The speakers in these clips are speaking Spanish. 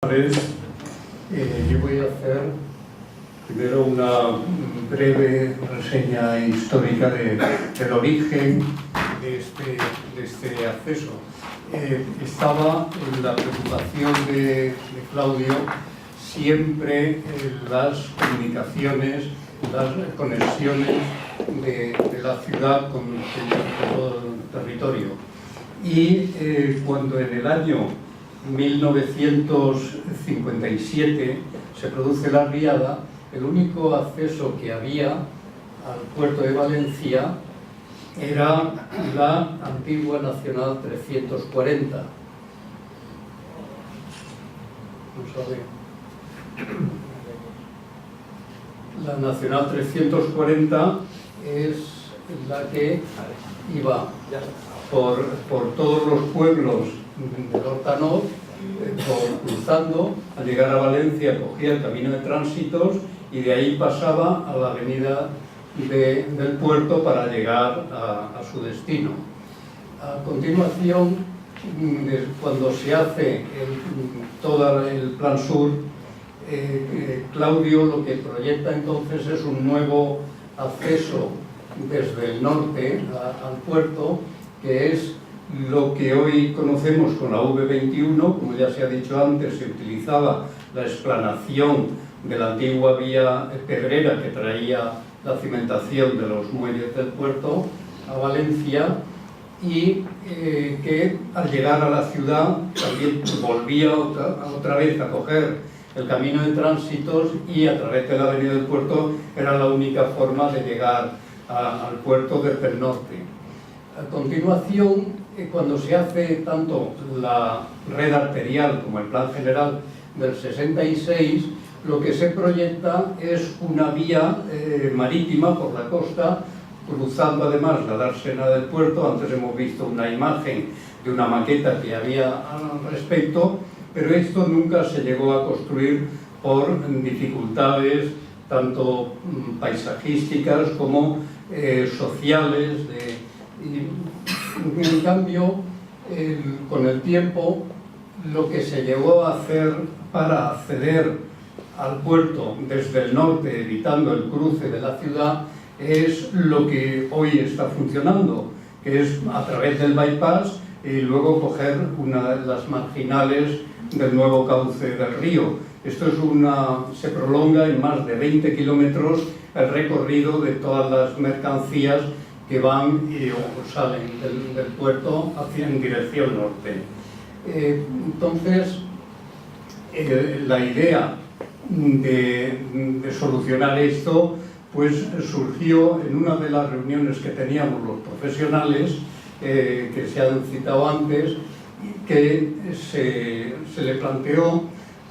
Yo voy a hacer primero una breve reseña histórica del origen de este acceso. Estaba en la preocupación de Claudio siempre las comunicaciones, las conexiones de la ciudad con todo el territorio. Y cuando en el año 1957 se produce la riada, el único acceso que había al puerto de Valencia era la antigua Nacional 340. Vamos a ver. La Nacional 340 es la que iba por todos los pueblos del Hortanot, cruzando, al llegar a Valencia cogía el camino de tránsitos y de ahí pasaba a la avenida del puerto para llegar a su destino. A continuación, cuando se hace todo el Plan Sur, Claudio lo que proyecta entonces es un nuevo acceso desde el norte al puerto, que es lo que hoy conocemos con la V21. Como ya se ha dicho antes, se utilizaba la explanación de la antigua vía pedrera que traía la cimentación de los muelles del puerto a Valencia, y que al llegar a la ciudad también volvía otra vez a coger el camino de tránsitos, y a través de la avenida del puerto era la única forma de llegar al puerto desde el norte. A continuación, cuando se hace tanto la red arterial como el plan general del 66, lo que se proyecta es una vía marítima por la costa, cruzando además la dársena del puerto. Antes hemos visto una imagen de una maqueta que había al respecto, pero esto nunca se llegó a construir por dificultades tanto paisajísticas como sociales. En cambio, con el tiempo, lo que se llegó a hacer para acceder al puerto desde el norte, evitando el cruce de la ciudad, es lo que hoy está funcionando, que es a través del bypass y luego coger una de las marginales del nuevo cauce del río. Esto se prolonga en más de 20 kilómetros el recorrido de todas las mercancías que van o salen del puerto en dirección norte. Entonces, la idea de solucionar esto pues surgió en una de las reuniones que teníamos los profesionales, que se han citado antes, que se le planteó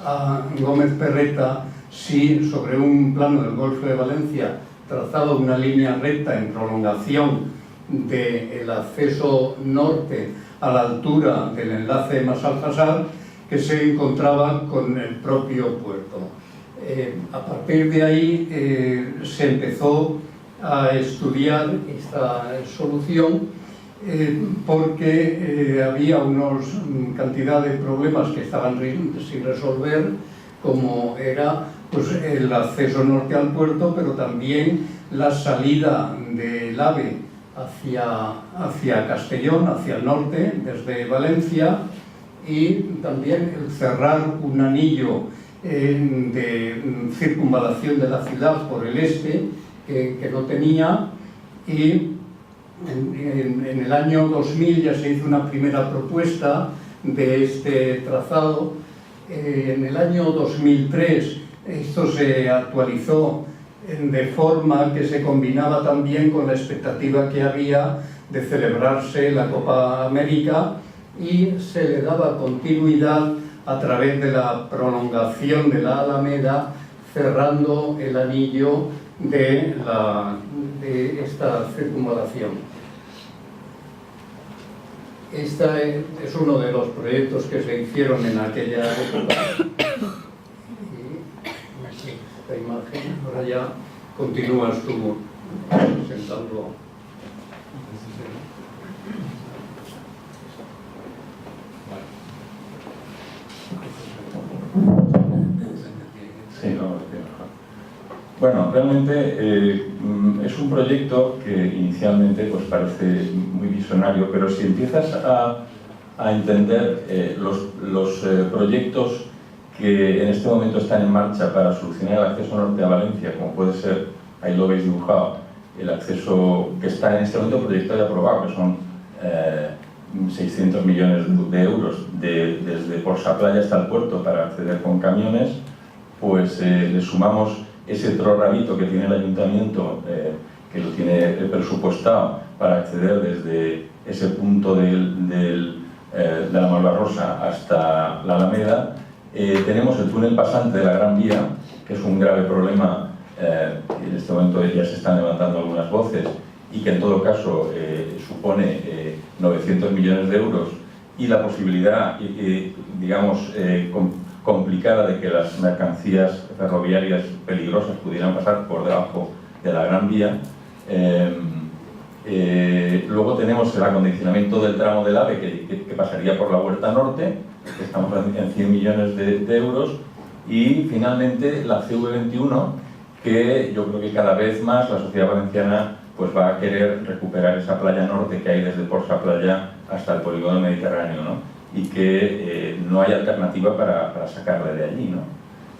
a Gómez Perreta si sobre un plano del Golfo de Valencia, trazado una línea recta en prolongación del acceso norte a la altura del enlace de Massalfassar, que se encontraba con el propio puerto. A partir de ahí se empezó a estudiar esta solución, porque había una cantidad de problemas que estaban sin resolver, como era pues, el acceso norte al puerto, pero también la salida del AVE hacia Castellón, hacia el norte, desde Valencia, y también el cerrar un anillo de circunvalación de la ciudad por el este, que no tenía. Y en el año 2000 ya se hizo una primera propuesta de este trazado. En el año 2003 esto se actualizó de forma que se combinaba también con la expectativa que había de celebrarse la Copa América, y se le daba continuidad a través de la prolongación de la Alameda, cerrando el anillo de esta circunvalación. Este es uno de los proyectos que se hicieron en aquella época. Y aquí, esta imagen, ahora ya continúas tú presentando. Sí, no, bueno, realmente es un proyecto que inicialmente pues parece muy visionario, pero si empiezas a entender los proyectos que en este momento están en marcha para solucionar el acceso norte a Valencia, como puede ser, ahí lo veis dibujado, el acceso que está en este momento proyectado y aprobado, que son 600 millones de euros desde Porsaplaya hasta el puerto para acceder con camiones, pues le sumamos ese trorrabito que tiene el ayuntamiento, que lo tiene presupuestado para acceder desde ese punto de la Malvarrosa hasta la Alameda. Tenemos el túnel pasante de la Gran Vía, que es un grave problema, en este momento ya se están levantando algunas voces, y que en todo caso supone 900 millones de euros, y la posibilidad, digamos, complicada de que las mercancías ferroviarias peligrosas pudieran pasar por debajo de la Gran Vía. Luego tenemos el acondicionamiento del tramo del AVE que pasaría por la Huerta Norte, que estamos en 100 millones de euros, y finalmente la CV21, que yo creo que cada vez más la sociedad valenciana pues va a querer recuperar esa playa norte que hay desde Porsaplaya hasta el polígono mediterráneo, ¿no? Y que no hay alternativa para sacarle de allí, ¿no?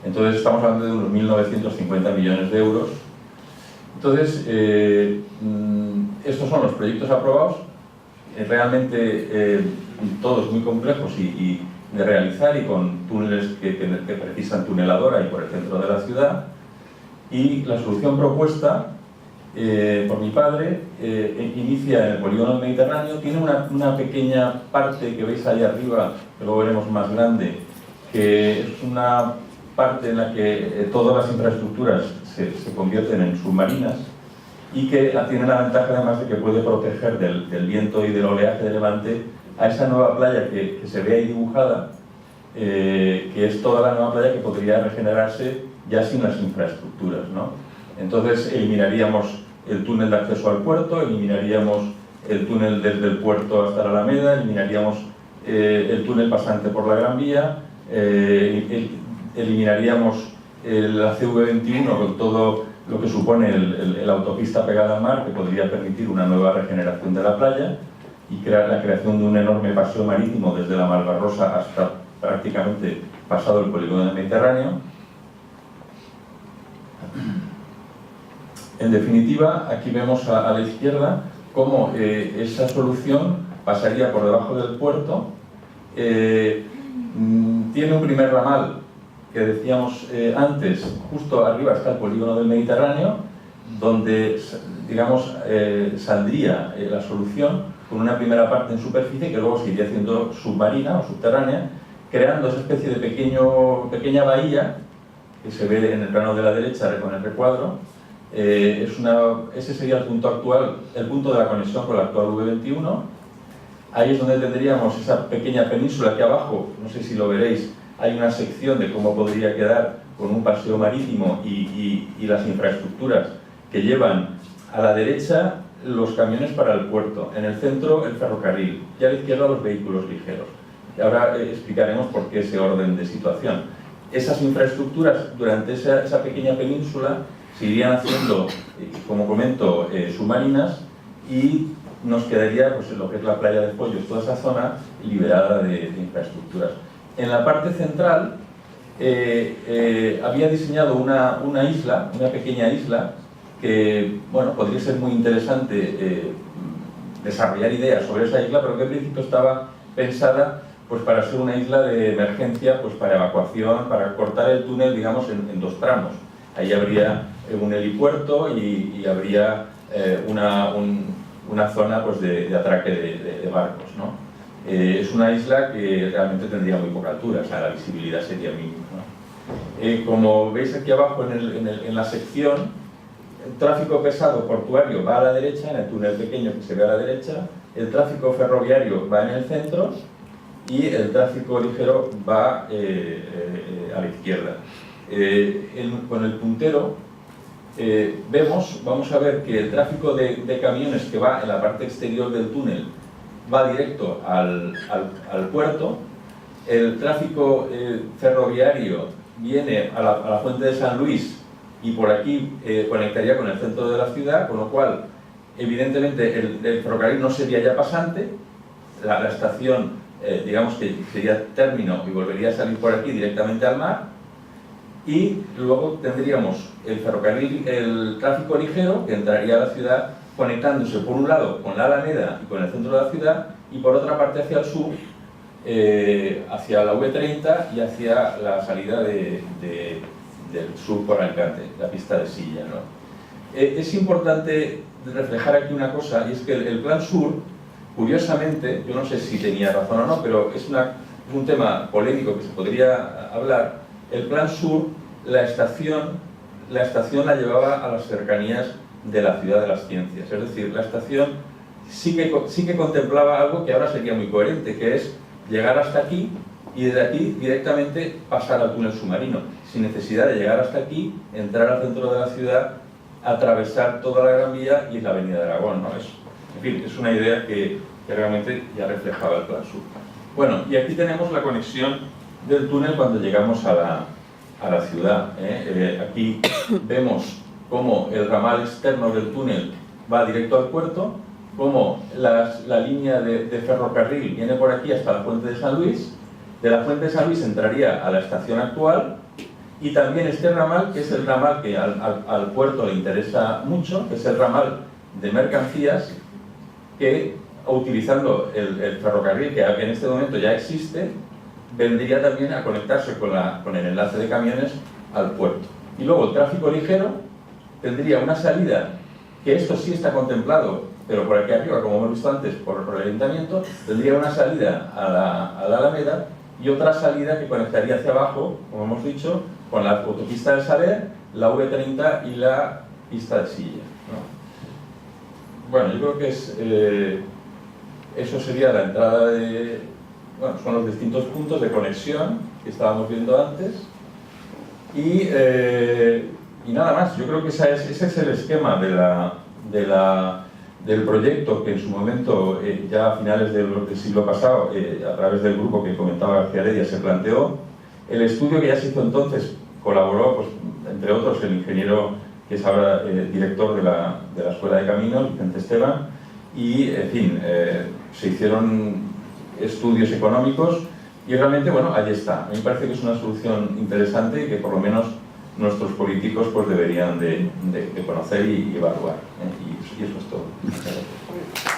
Entonces estamos hablando de unos 1.950 millones de euros. Entonces, estos son los proyectos aprobados, realmente todos muy complejos y de realizar, y con túneles que precisan tuneladora y por el centro de la ciudad. Y la solución propuesta por mi padre inicia en el polígono mediterráneo. Tiene una pequeña parte que veis ahí arriba, que luego veremos más grande, que es una parte en la que todas las infraestructuras se convierten en submarinas, y que tiene la ventaja además de que puede proteger del viento y del oleaje de levante a esa nueva playa que se ve ahí dibujada, que es toda la nueva playa que podría regenerarse ya sin las infraestructuras, ¿no? Entonces eliminaríamos el túnel de acceso al puerto, eliminaríamos el túnel desde el puerto hasta la Alameda, eliminaríamos el túnel pasante por la Gran Vía, eliminaríamos la CV21 con todo lo que supone la autopista pegada al mar, que podría permitir una nueva regeneración de la playa y crear la creación de un enorme paseo marítimo desde la Malvarrosa hasta prácticamente pasado el polígono del Mediterráneo. En definitiva, aquí vemos a la izquierda cómo esa solución pasaría por debajo del puerto. Tiene un primer ramal que decíamos antes, justo arriba está el polígono del Mediterráneo, donde, digamos, saldría la solución con una primera parte en superficie que luego se iría haciendo submarina o subterránea, creando esa especie de pequeña bahía que se ve en el plano de la derecha con el recuadro. Ese sería el punto actual, el punto de la conexión con la actual V21. Ahí es donde tendríamos esa pequeña península que abajo, no sé si lo veréis, hay una sección de cómo podría quedar con un paseo marítimo y las infraestructuras que llevan a la derecha los camiones para el puerto, en el centro el ferrocarril y a la izquierda los vehículos ligeros. Y ahora explicaremos por qué ese orden de situación. Esas infraestructuras durante esa pequeña península se irían haciendo, como comento, submarinas, y nos quedaría pues, lo que es la playa de Pollos, toda esa zona liberada de infraestructuras. En la parte central había diseñado una isla, una pequeña isla, que bueno, podría ser muy interesante desarrollar ideas sobre esa isla, pero que en principio estaba pensada pues, para ser una isla de emergencia, pues, para evacuación, para cortar el túnel, digamos, en dos tramos. Ahí habría un helipuerto y habría una zona pues, de atraque de barcos, ¿no? Es una isla que realmente tendría muy poca altura, o sea, la visibilidad sería mínima, ¿no? Como veis aquí abajo en la sección, el tráfico pesado portuario va a la derecha, en el túnel pequeño que se ve a la derecha, el tráfico ferroviario va en el centro y el tráfico ligero va a la izquierda. Con el puntero vamos a ver que el tráfico de camiones que va en la parte exterior del túnel va directo al puerto, el tráfico ferroviario viene a la Fuente de San Luis y por aquí conectaría con el centro de la ciudad, con lo cual, evidentemente, el ferrocarril no sería ya pasante, la estación, digamos que sería término y volvería a salir por aquí directamente al mar, y luego tendríamos el ferrocarril, el tráfico ligero, que entraría a la ciudad conectándose por un lado con la Alameda y con el centro de la ciudad, y por otra parte hacia el sur, hacia la V30 y hacia la salida del sur por Alicante, la pista de Silla, ¿no? Es importante reflejar aquí una cosa, y es que el Plan Sur, curiosamente, yo no sé si tenía razón o no, pero es un tema polémico que se podría hablar. El Plan Sur, la estación la llevaba a las cercanías de la Ciudad de las Ciencias, es decir, la estación sí que contemplaba algo que ahora sería muy coherente, que es llegar hasta aquí y desde aquí directamente pasar al túnel submarino, sin necesidad de llegar hasta aquí, entrar al centro de la ciudad, atravesar toda la Gran Vía y la Avenida de Aragón, ¿no? En fin, es una idea que realmente ya reflejaba el Plan Sur. Bueno, y aquí tenemos la conexión del túnel cuando llegamos a la ciudad. Aquí vemos cómo el ramal externo del túnel va directo al puerto, cómo la línea de ferrocarril viene por aquí hasta la Fuente de San Luis, de la Fuente de San Luis entraría a la estación actual, y también este ramal, que es el ramal que al puerto le interesa mucho, que es el ramal de mercancías, que utilizando el ferrocarril que en este momento ya existe, vendría también a conectarse con el enlace de camiones al puerto. Y luego el tráfico ligero tendría una salida, que esto sí está contemplado, pero por aquí arriba, como hemos visto antes, por el ayuntamiento, tendría una salida a la Alameda y otra salida que conectaría hacia abajo, como hemos dicho, con la autopista del Saler, la V30 y la pista de Silla, ¿no? Bueno, yo creo que eso sería la entrada bueno, son los distintos puntos de conexión que estábamos viendo antes. Y nada más, yo creo que ese es el esquema del proyecto que en su momento, ya a finales del siglo pasado, a través del grupo que comentaba García Heredia, se planteó. El estudio que ya se hizo entonces colaboró, pues, entre otros, el ingeniero que es ahora director de la Escuela de Caminos, Vicente Esteban, y, en fin, se hicieron estudios económicos y realmente, bueno, ahí está. A mí me parece que es una solución interesante y que por lo menos nuestros políticos pues deberían de conocer y evaluar. Y eso es todo. Muchas gracias.